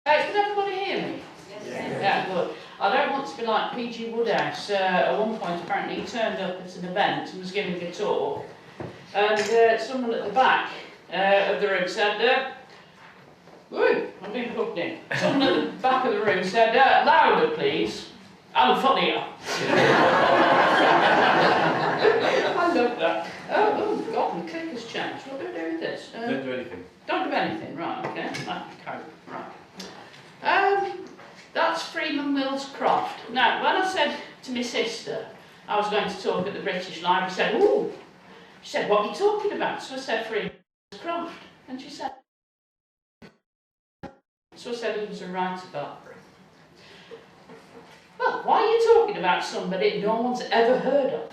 Can everybody hear me? Yes. Yeah, good. I don't want to be like P.G. Woodhouse. At one point, apparently, he turned up at an event and was giving a talk, and someone at the back of the room said, "Woo, I'm being plugged in." Someone at the back of the room said, "Louder, please. I'm funnier." I love that. Oh, God, my click has changed. What do I do with this? Don't do anything. Don't do anything, right, okay. Okay, right. That's Freeman Wills Crofts. Now, when I said to my sister I was going to talk at the British Library, she said, "Ooh." She said, "What are you talking about?" So I said, "Freeman Wills Crofts." And she said, so I said he was a writer, Barbara. "Well, why are you talking about somebody no one's ever heard of?"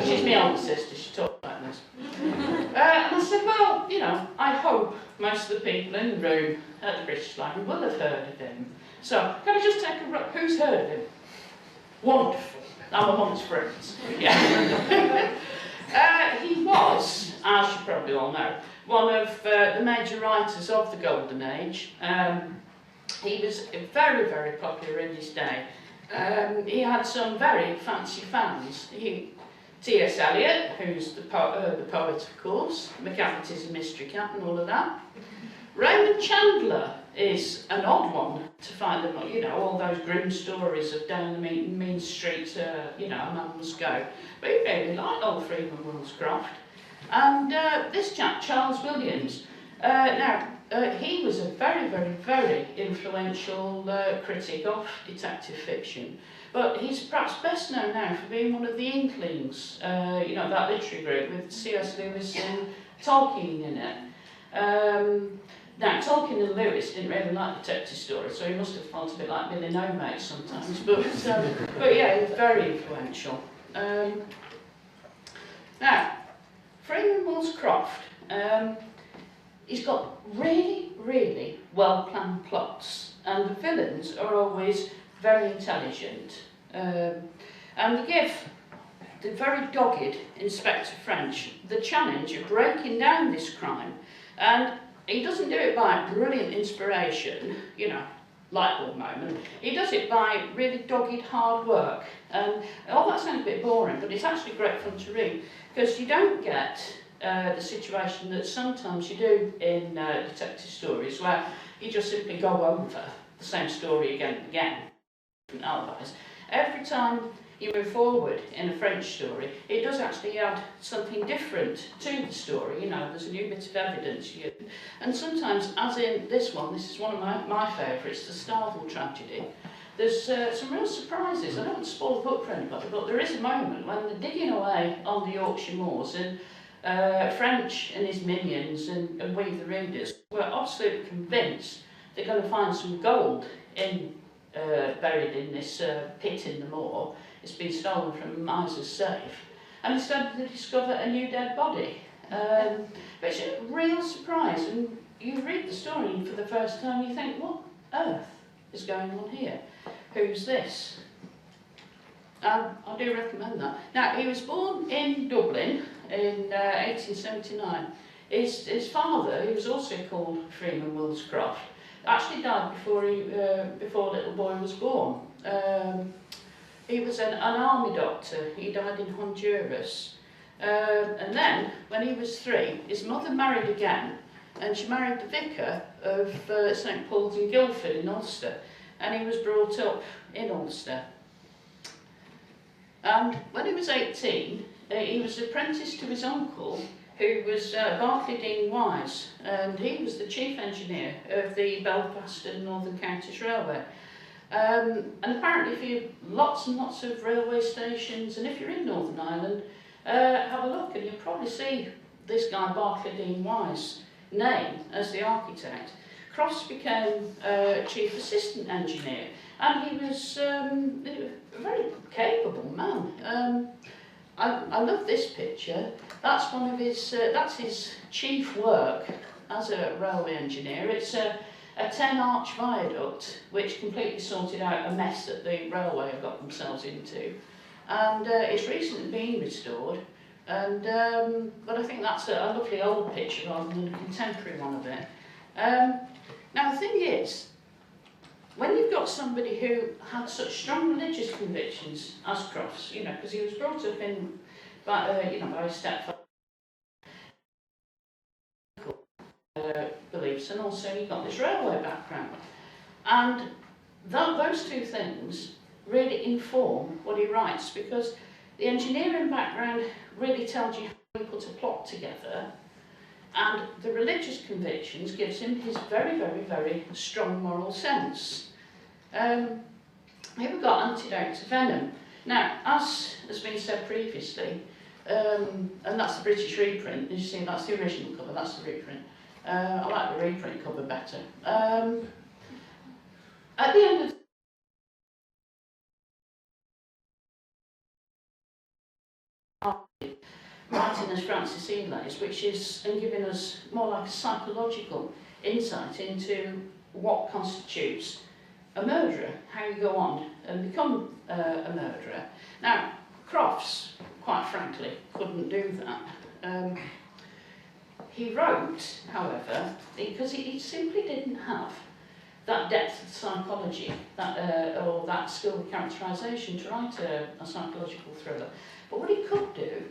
She's my older sister, she talked like this. And I said, "Well, you know, I hope most of the people in the room at the British Library will have heard of him. So, can I just take a look? Who's heard of him?" Wonderful. I'm amongst friends. Yeah. He was, as you probably all know, one of the major writers of the Golden Age. He was very, very popular in his day. He had some very fancy fans. T.S. Eliot, who's the poet, of course. McCafferty's a mystery cat and all of that. Raymond Chandler is an odd one to find them, you know, all those grim stories of down the mean street, you know, a man must go. But he really liked old Freeman Wills Crofts. And this chap, Charles Williams, he was a very, very, very influential critic of detective fiction. But he's perhaps best known now for being one of the Inklings, you know, that literary group with C.S. Lewis and Tolkien in it. Now, Tolkien and Lewis didn't really like detective stories, so he must have felt a bit like Billy No Mate sometimes. But yeah, he was very influential. Now, Freeman Wills Crofts, he's got really, really well-planned plots, and the villains are always very intelligent. And they give the very dogged Inspector French the challenge of breaking down this crime, and he doesn't do it by brilliant inspiration, you know, light bulb moment. He does it by really dogged hard work. And all that sounds a bit boring, but it's actually great fun to read, because you don't get the situation that sometimes you do in detective stories, where you just simply go over the same story again and again, different alibis. Every time you move forward in a French story, it does actually add something different to the story. You know, there's a new bit of evidence. And sometimes, as in this one, this is one of my favourites, the Starville tragedy. There's some real surprises. I don't want to spoil the book for anybody, but there is a moment when they're digging away on the Yorkshire moors, and French and his minions and we, the readers, were absolutely convinced they're going to find some gold buried in this pit in the moor. It's been stolen from a miser's safe, and instead they discover a new dead body. But it's a real surprise, and you read the story and for the first time you think, what on earth is going on here? Who's this? I do recommend that. Now, he was born in Dublin in 1879. His father, who was also called Freeman Wills Crofts, actually died before little boy was born. He was an army doctor. He died in Honduras. And then, when he was 3, his mother married again, and she married the vicar of St Paul's in Guildford in Ulster, and he was brought up in Ulster. And when he was 18, he was apprenticed to his uncle, who was Barclay Dean Wise, and he was the chief engineer of the Belfast and Northern Counties Railway. And apparently, if you lots and lots of railway stations, and if you're in Northern Ireland, have a look, and you'll probably see this guy Barclay Dean Wise name as the architect. Crofts became chief assistant engineer, and he was a very capable man. I love this picture. That's one of his. That's his chief work as a railway engineer. It's a 10-arch viaduct which completely sorted out a mess that the railway have got themselves into, and it's recently been restored. And but I think that's a lovely old picture rather than a contemporary one of it. Now the thing is, got somebody who had such strong religious convictions as Crofts, you know, because he was brought up in, by, you know, by his stepfather beliefs, and also he got this railway background. And those two things really inform what he writes, because the engineering background really tells you how he put a plot together, and the religious convictions gives him his very, very, very strong moral sense. Here we've got Antidote to Venom. Now, as has been said previously, and that's the British reprint, as you see, that's the original cover, that's the reprint. I like the reprint cover better. At the end of writing as Francis Elays, which is and giving us more like a psychological insight into what constitutes a murderer, how you go on and become a murderer. Now, Crofts, quite frankly, couldn't do that. He wrote, however, because he simply didn't have that depth of psychology, or that skill of characterisation to write a psychological thriller. But what he could do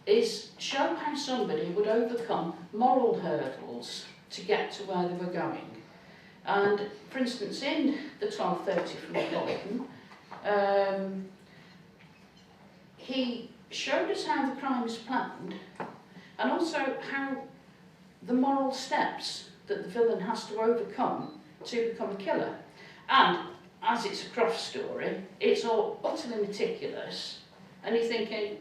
is show how somebody would overcome moral hurdles to get to where they were going. And, for instance, in the 1230 from Gordon, he showed us how the crime is planned, and also how the moral steps that the villain has to overcome to become a killer. And as it's a Crofts story, it's all utterly meticulous, and you're thinking,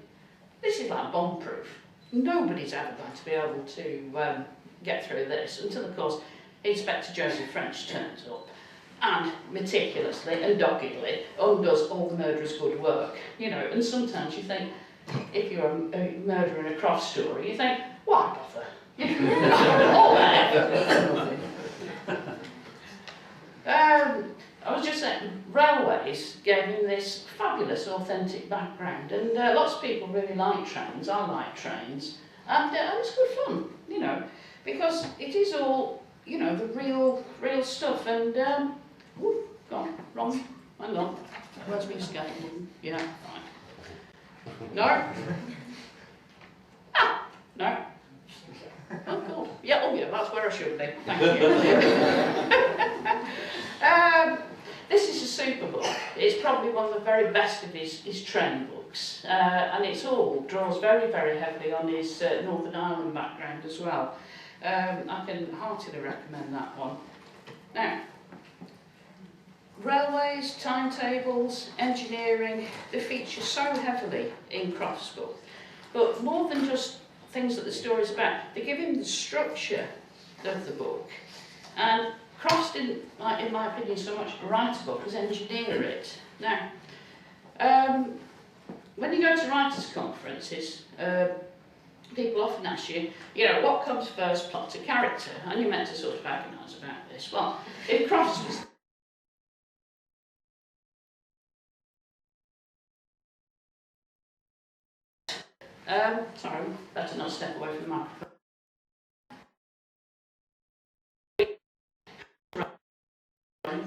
this is like bomb-proof. Nobody's ever going to be able to get through this until, of course, Inspector Joseph French turns up and meticulously and doggedly undoes all the murderer's good work. You know, and sometimes you think, if you're a murderer in a Crofts story, you think, why bother? All there. I was just saying, railways gave him this fabulous, authentic background, and lots of people really like trains. I like trains, and it's good fun, you know, because it is all, you know, the real stuff. And oh, gone wrong. Hang on, where's my escape button? Yeah, right. No. Ah, no. Oh, cool. Yeah, oh yeah, that's where I should be. Thank you. This is a super book. It's probably one of the very best of his train books, and it's all draws very, very heavily on his Northern Ireland background as well. I can heartily recommend that one. Now, railways, timetables, engineering, they feature so heavily in Crofts' book, but more than just things that the story's about, they give him the structure of the book. And Crofts didn't, in my opinion, so much write a book as engineer it. Now, when you go to writers' conferences, people often ask you, you know, what comes first, plot to character? And you're meant to sort of agonise about this. Well, if Crofts was sorry, better not step away from the microphone.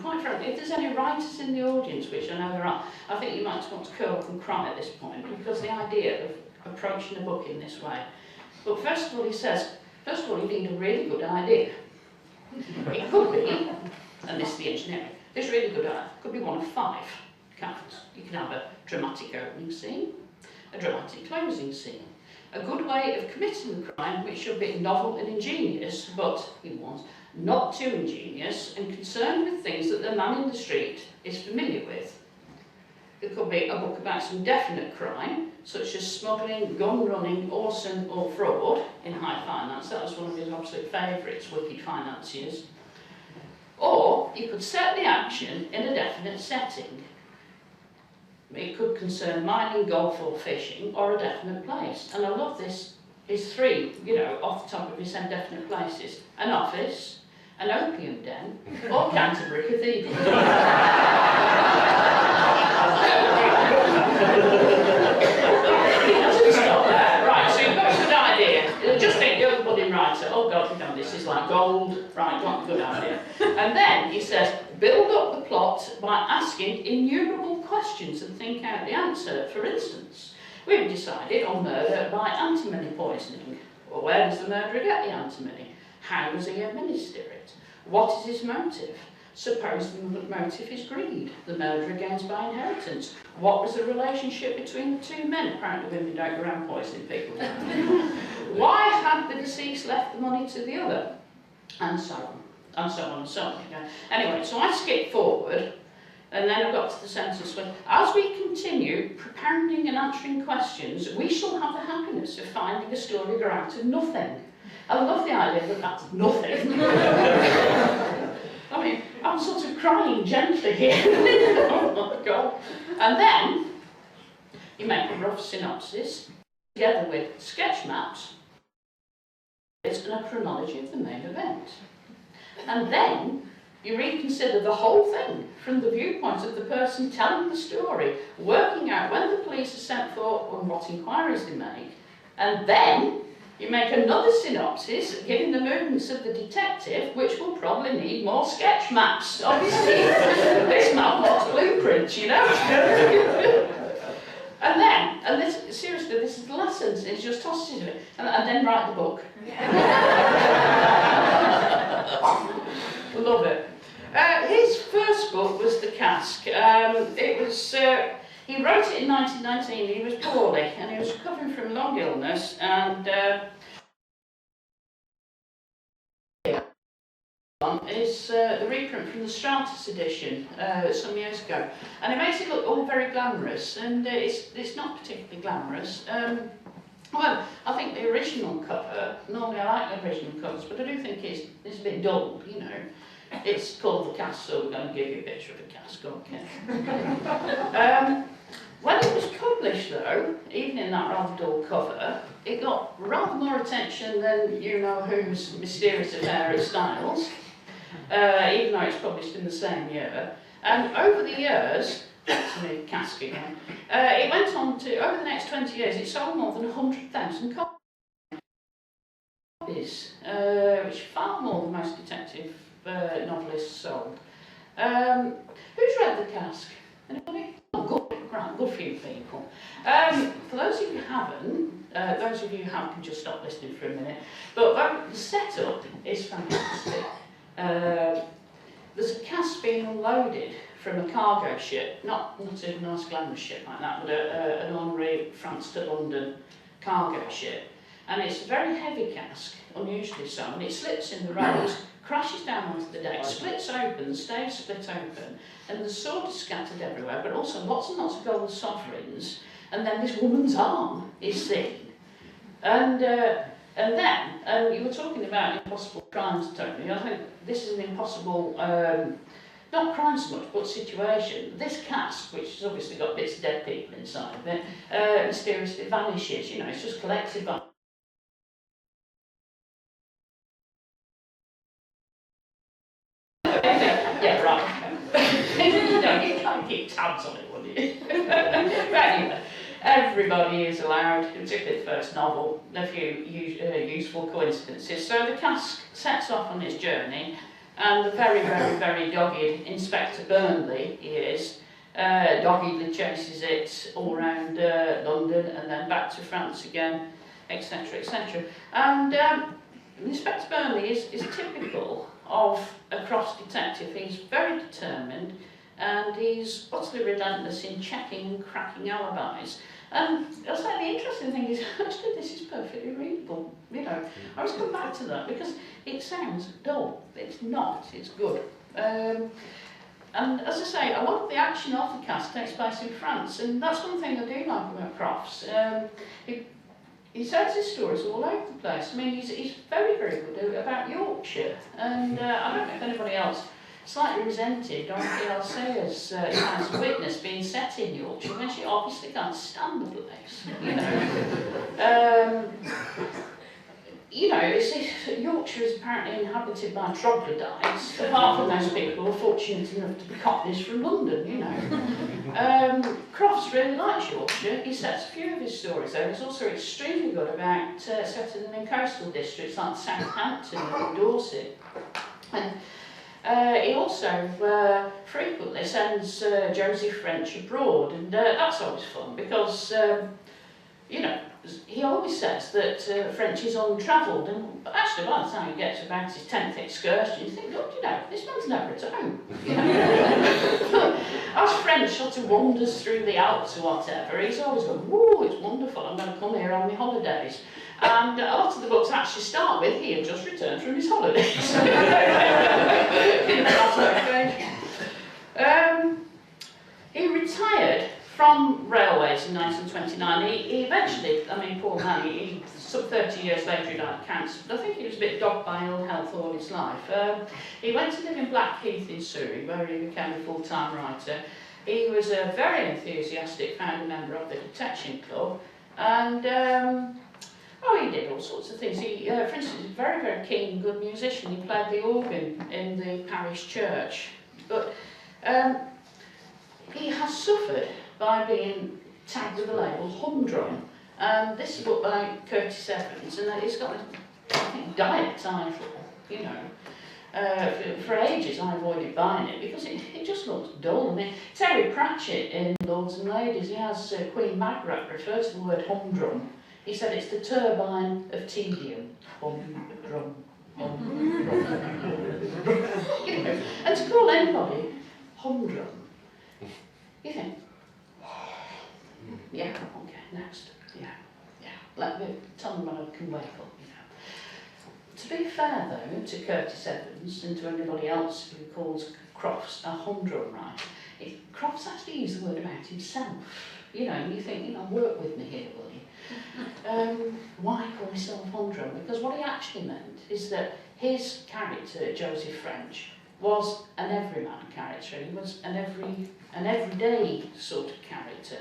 Quite frankly, if there's any writers in the audience, which I know there are, I think you might want to curl up and cry at this point, because the idea of approaching a book in this way. But first of all, he says, first of all, you need a really good idea. It could be, and this is the engineering, this really good idea could be one of 5 kinds. You can have a dramatic opening scene, a dramatic closing scene, a good way of committing the crime, which should be novel and ingenious, but, he warns, not too ingenious and concerned with things that the man in the street is familiar with. It could be a book about some definite crime, such as smuggling, gun running, arson or fraud in high finance. That was one of his absolute favourites, wicked financiers. Or you could set the action in a definite setting. It could concern mining, golf or fishing, or a definite place. And I love this, his 3, you know, off the top of his head, definite places. An office, an opium den, or Canterbury Cathedral. He doesn't stop there. Right, so you've got a good idea. Just think, you're the budding writer. Oh God, you know, this is like gold. Right, got a good idea. And then he says, build up the plot by asking innumerable questions and think out the answer. For instance, we've decided on murder by antimony poisoning. Well, where does the murderer get the antimony? How does he administer it? What is his motive? Suppose the motive is greed. The murderer gains by inheritance. What was the relationship between the two men? Apparently women don't go around poisoning people. Why had the deceased left the money to the other? And so on, and so on, and so on. Anyway, so I skipped forward, and then I got to the sentence where, as we continue propounding and answering questions, we shall have the happiness of finding a story grow out of nothing. I love the idea that that's nothing. I mean, I'm sort of crying gently here. Oh my God. And then you make a rough synopsis together with sketch maps and a chronology of the main event. And then you reconsider the whole thing from the viewpoint of the person telling the story, working out when the police are sent for and what inquiries they make. And then you make another synopsis, giving the movements of the detective, which will probably need more sketch maps. Obviously, this map wants blueprints, you know. And this, seriously, this is the last sentence, it's just tossed into it, and then write the book. Love it. His first book was The Cask. It was... He wrote it in 1919, he was poorly, and he was recovering from long illness, and is the reprint from the Stratus edition some years ago. And it makes it look all very glamorous, and it's not particularly glamorous. Well, I think the original cover, normally I like the original covers, but I do think it's a bit dull, you know. It's called The Cask, so we're going to give you a picture of a cask, okay. When it was published, though, even in that rather dull cover, it got rather more attention than you know whose Mysterious Affair at Styles, even though it's published in the same year. And over the years, that's me, cask again, it went on to, over the next 20 years, it sold more than 100,000 copies, which is far more than most detective novelists sold. Who's read The Cask? Anybody? Oh, good few people. For those of you who haven't, those of you who have can just stop listening for a minute. But the setup is fantastic. There's a cask being unloaded from a cargo ship, not a nice glamorous ship like that, but an ordinary France to London cargo ship. And it's a very heavy cask, unusually so, and it slips in the road, crashes down onto the deck, splits open, the staves split open, and the sword is scattered everywhere, but also lots and lots of gold sovereigns, and then this woman's arm is seen. And then, you were talking about impossible crimes, Tony. I think this is an impossible, not crime so much, but situation. This cask, which has obviously got bits of dead people inside of it, mysteriously vanishes, you know, it's just collected by... Yeah, right. You can't keep tabs on it, would you? But anyway, everybody is allowed, particularly the first novel, a few useful coincidences. So the cask sets off on his journey, and the very, very, very dogged Inspector Burnley he is, doggedly chases it all around London and then back to France again, etc., etc. And Inspector Burnley is typical of a Crofts detective. He's very determined, and he's utterly relentless in checking and cracking alibis. And I'll say the interesting thing is, actually, this is perfectly readable. You know, I always come back to that because it sounds dull. It's not. It's good. And as I say, a lot of the action of the cast takes place in France, and that's one thing I do like about Crofts. He tells his stories all over the place. I mean, he's very, very good about Yorkshire, and I don't know if anybody else slightly resented Dorothy Alcea's House of Witness being set in Yorkshire when she obviously can't stand the place. You know, Yorkshire is apparently inhabited by troglodytes, apart from those people who are fortunate enough to be cockneys from London, you know. Crofts really likes Yorkshire. He sets a few of his stories there. He's also extremely good about setting them in coastal districts like Southampton and Dorset. And He also frequently sends Josie French abroad, and that's always fun because, you know, he always says that French is untravelled, but actually by the time he gets about his 10th excursion, you think, oh, you know, this man's never at home. You know? As French sort of wanders through the Alps or whatever, he's always going, whoa, it's wonderful, I'm going to come here on my holidays. And a lot of the books actually start with, he had just returned from his holidays. He retired from railways in 1929. He eventually, I mean, poor man, he some 30 years later he died of cancer, but I think he was a bit dogged by ill health all his life. He went to live in Blackheath in Surrey, where he became a full-time writer. He was a very enthusiastic founder member of the Detection Club, and he did all sorts of things. He, for instance, was a very, very keen, good musician. He played the organ in the parish church, but he has suffered by being tagged with the label humdrum. This is a book by Curtis Evans, and it's got a, I think, diet title, you know. For ages I avoided buying it because it just looks dull. I mean, Terry Pratchett in Lords and Ladies, he has Queen Margaret refer to the word humdrum. He said it's the turbine of tedium. Humdrum, humdrum. You know, and to call anybody humdrum, you think, yeah, okay, next. Yeah. Let me tell them when I can wake up, you know. To be fair, though, to Curtis Evans and to anybody else who calls Crofts a humdrum writer, Crofts actually used the word about himself. You know, and you think, you know, work with me here, will you? Why call himself humdrum? Because what he actually meant is that his character, Josie French, was an everyman character. He was an everyday sort of character.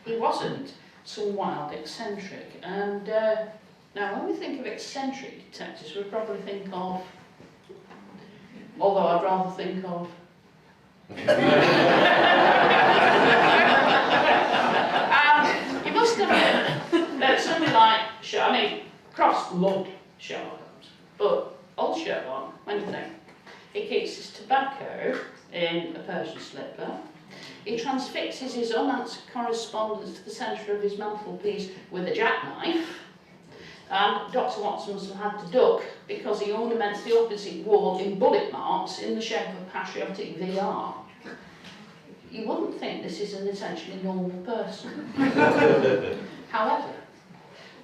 He wasn't some wild eccentric. And now, when we think of eccentric detectives, we probably think of, although I'd rather think of, you must admit that somebody like, I mean, Crofts loved Sherlock Holmes, but old Sherlock, when you think, he keeps his tobacco in a Persian slipper. He transfixes his unanswered correspondence to the centre of his mantelpiece with a jackknife. And Dr. Watson must have had to duck because he ornaments the opposite wall in bullet marks in the shape of patriotic VR. You wouldn't think this is an essentially normal person. However,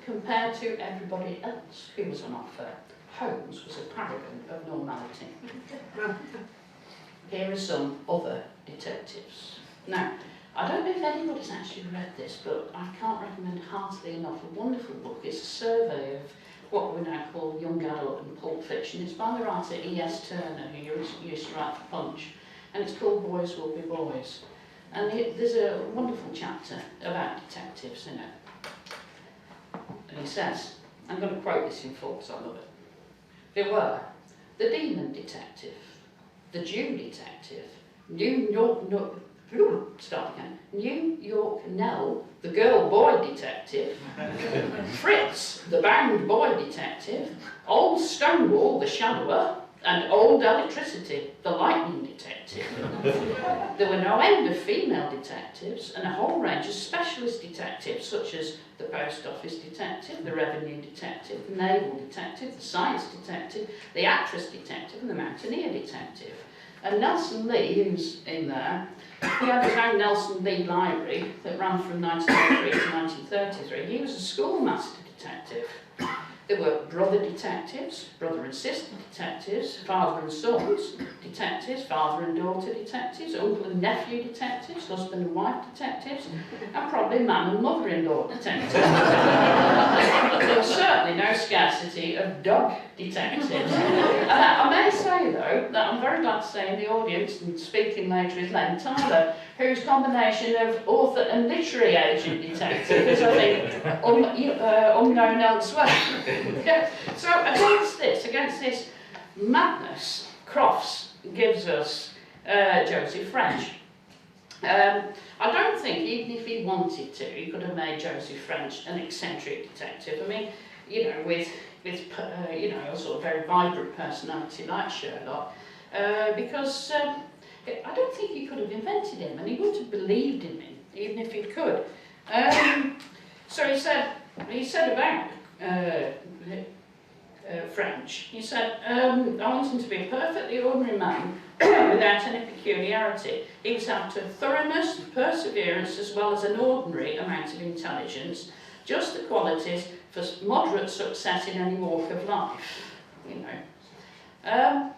compared to everybody else who was on offer, Holmes was a paragon of normality. Here are some other detectives. Now, I don't know if anybody's actually read this, but I can't recommend heartily enough a wonderful book. It's a survey of what we now call young adult and pulp fiction. It's by the writer E.S. Turner, who used to write for Punch, and it's called Boys Will Be Boys. And there's a wonderful chapter about detectives in it. And he says, I'm going to quote this in full because I love it. There were the demon detective, the Jew detective, New York Nell, the girl boy detective, Fritz, the band boy detective, Old Stonewall, the shadower, and Old Electricity, the lightning detective. There were no end of female detectives and a whole range of specialist detectives such as the post office detective, the revenue detective, the naval detective, the science detective, the actress detective and the mountaineer detective. And Nelson Lee, who's in there, he had his own Nelson Lee library that ran from 1903 to 1933. He was a schoolmaster detective. There were brother detectives, brother and sister detectives, father and sons detectives, father and daughter detectives, uncle and nephew detectives, husband and wife detectives, and probably man and mother-in-law detectives. There was certainly no scarcity of dog detectives. I may say, though, that I'm very glad to say in the audience, and speaking later is Len Tyler, whose combination of author and literary agent detective is, I think, unknown elsewhere. Yeah. So against this madness, Crofts gives us Josie French. I don't think, even if he wanted to, he could have made Josie French an eccentric detective. I mean, you know, with a sort of very vibrant personality like Sherlock. because I don't think he could have invented him, and he wouldn't have believed in him, even if he could. So he said about French, he said, I want him to be a perfectly ordinary man without any peculiarity. He was after thoroughness, perseverance, as well as an ordinary amount of intelligence, just the qualities for moderate success in any walk of life, you know.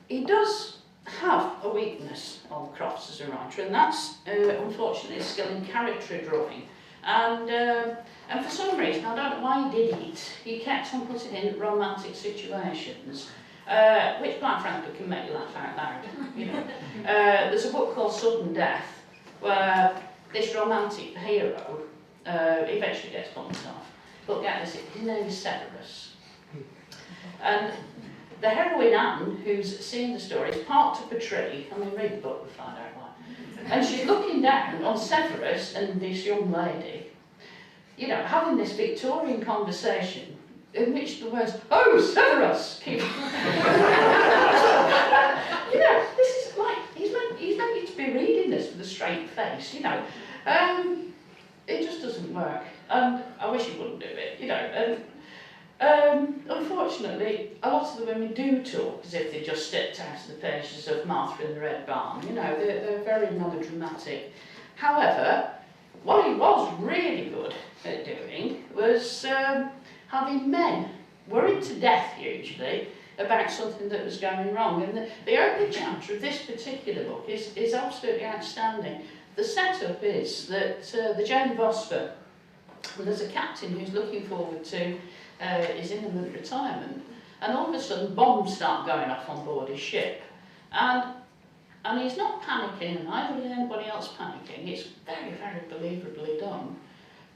He does have a weakness on Crofts as a writer, and that's unfortunately his skill in character drawing. And for some reason, I don't know why he did it, he kept on putting in romantic situations, which quite frankly can make you laugh out loud. You know. There's a book called Sudden Death, where this romantic hero eventually gets bumped off. But get this, his name is Severus. And the heroine Anne, who's seeing the story, is parked up a tree. I mean, read the book, we'll find out why. And she's looking down on Severus and this young lady, you know, having this Victorian conversation in which the words, "Oh, Severus!" keep. You know, this is like, he's meant you to be reading this with a straight face, you know. It just doesn't work. And I wish he wouldn't do it, you know. Unfortunately, a lot of the women do talk as if they just stepped out of the pages of Martha in the Red Barn. You know, they're very melodramatic. However, what he was really good at doing was having men worried to death, usually, about something that was going wrong. And the opening chapter of this particular book is absolutely outstanding. The setup is that the Jane Vosper, there's a captain who's looking forward to his imminent retirement, and all of a sudden bombs start going off on board his ship, and he's not panicking, and neither is anybody else panicking. It's very, very believably done,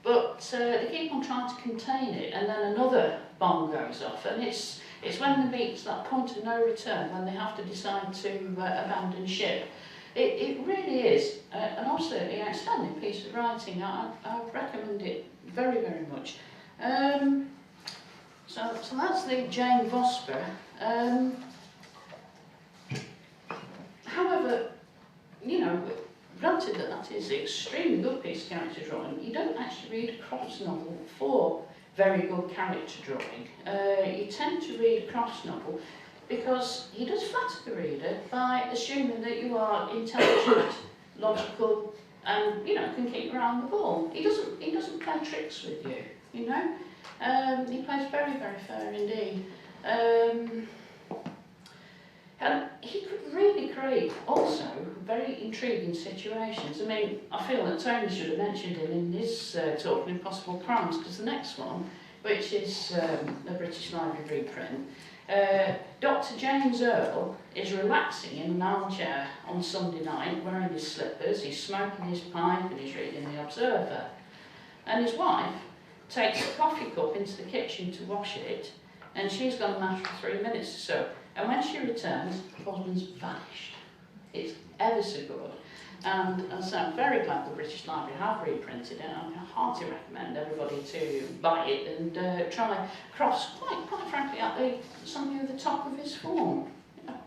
but they keep on trying to contain it, and then another bomb goes off, and it's when they reach that point of no return, when they have to decide to abandon ship. It really is an absolutely outstanding piece of writing. I recommend it very, very much. So that's the Jane Vosper. However, you know, granted that is an extremely good piece of character drawing, you don't actually read a Crofts novel for very good character drawing. You tend to read a Crofts novel because he does flatter the reader by assuming that you are intelligent, logical, and, you know, can keep your eye on the ball. He doesn't play tricks with you, you know. He plays very, very fair indeed. And he could really create also very intriguing situations. I mean, I feel that Tony should have mentioned him in his talk of Impossible Crimes, because the next one, which is a British Library reprint, Dr. James Earl is relaxing in an armchair on Sunday night, wearing his slippers, he's smoking his pipe and he's reading The Observer. And his wife takes a coffee cup into the kitchen to wash it, and she's gone a matter of 3 minutes or so. And when she returns, the husband's vanished. It's ever so good. And so I'm very glad the British Library have reprinted it. I heartily recommend everybody to buy it and try Crofts, quite frankly, at something at the top of his form. Yeah.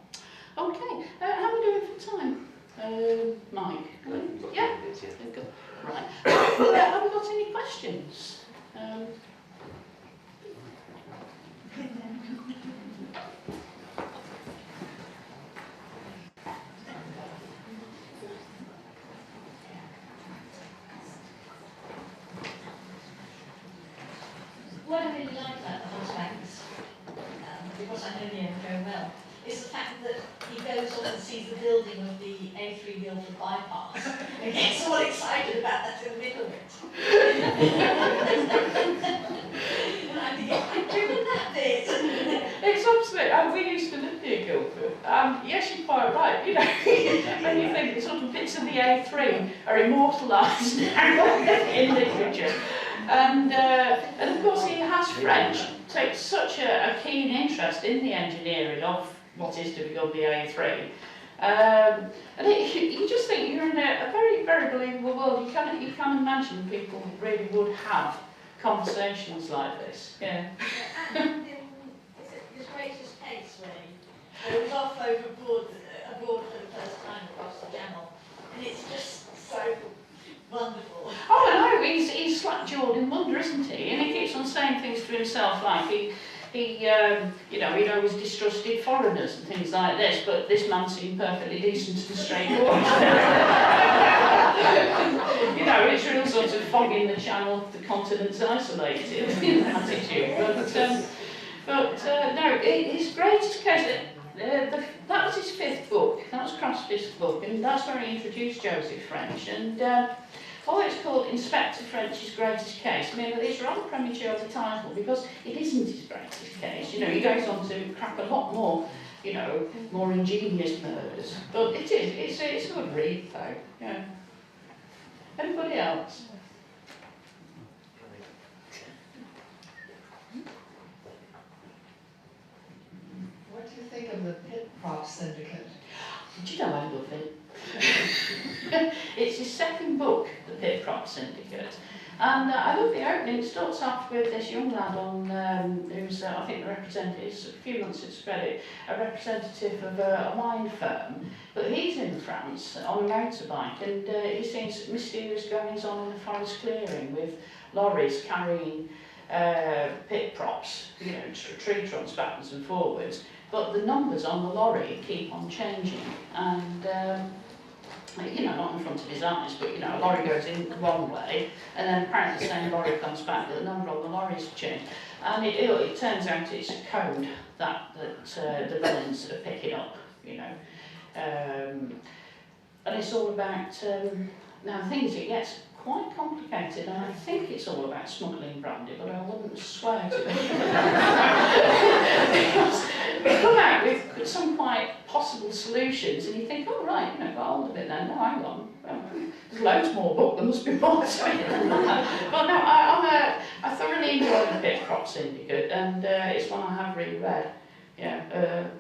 Okay, how are we doing for time? Mike? Yeah? Good. Right. Have we got any questions? What I really like about the husbands, because I know the end very well, is the fact that he goes on and sees the building of the A3 Guildford bypass and gets all excited about that in the middle of it. And I'm thinking, I'm doing that bit. It's absolutely, we used to live near Guildford. Yes, you're quite right, you know. When you think sort of bits of the A3 are immortalised now in literature. And of course he has French, takes such a keen interest in the engineering of what is to become the A3. And you just think you're in a very, very believable world. You can't imagine people really would have conversations like this. Yeah. And is it his greatest case, really? I was off abroad for the first time across the channel, and it's just so wonderful. Oh, I know, he's slack-jawed in wonder, isn't he? And he keeps on saying things to himself like you know, he'd always distrusted foreigners and things like this, but this man seemed perfectly decent and straightforward. You know, it's real sort of fogging the channel, the continent's isolated attitude. But no, his greatest case, that was his fifth book, that was Crofts' fifth book, and that's where he introduced Joseph French. And although it's called Inspector French's Greatest Case, I mean, it's rather premature the title because it isn't his greatest case. You know, he goes on to crack a lot more, you know, more ingenious murders. But it is, it's a good read though, yeah. Anybody else? What do you think of the Pit Prop Syndicate? Do you know I love it? It's his second book, The Pit Prop Syndicate. And I love the opening. It starts off with this young lad on, who's, I think, the representative, a few months to his credit, a representative of a wine firm. But he's in France on a motorbike, and he's seeing some mysterious goings on in the forest clearing with lorries carrying pit props, you know, tree trunks backwards and forwards. But the numbers on the lorry keep on changing, and you know, not in front of his eyes, but you know, a lorry goes in the wrong way, and then apparently the same lorry comes back, but the number on the lorry's changed. And it turns out it's a code that the villains are picking up, you know. And it's all about, now the thing is, it gets quite complicated, and I think it's all about smuggling brandy, but I wouldn't swear to it. Because we come out with some quite possible solutions, and you think, oh right, you know, got hold of it then. No, hang on, there's loads more book, there must be more to it than that. But no, I thoroughly enjoy the Pit Prop Syndicate, and it's one I have reread, yeah,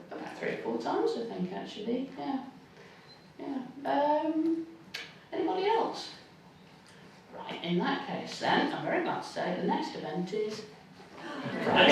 about 3 or 4 times, I think, actually, yeah. Anybody else? Right, in that case then, I'm very glad to say the next event is... Right.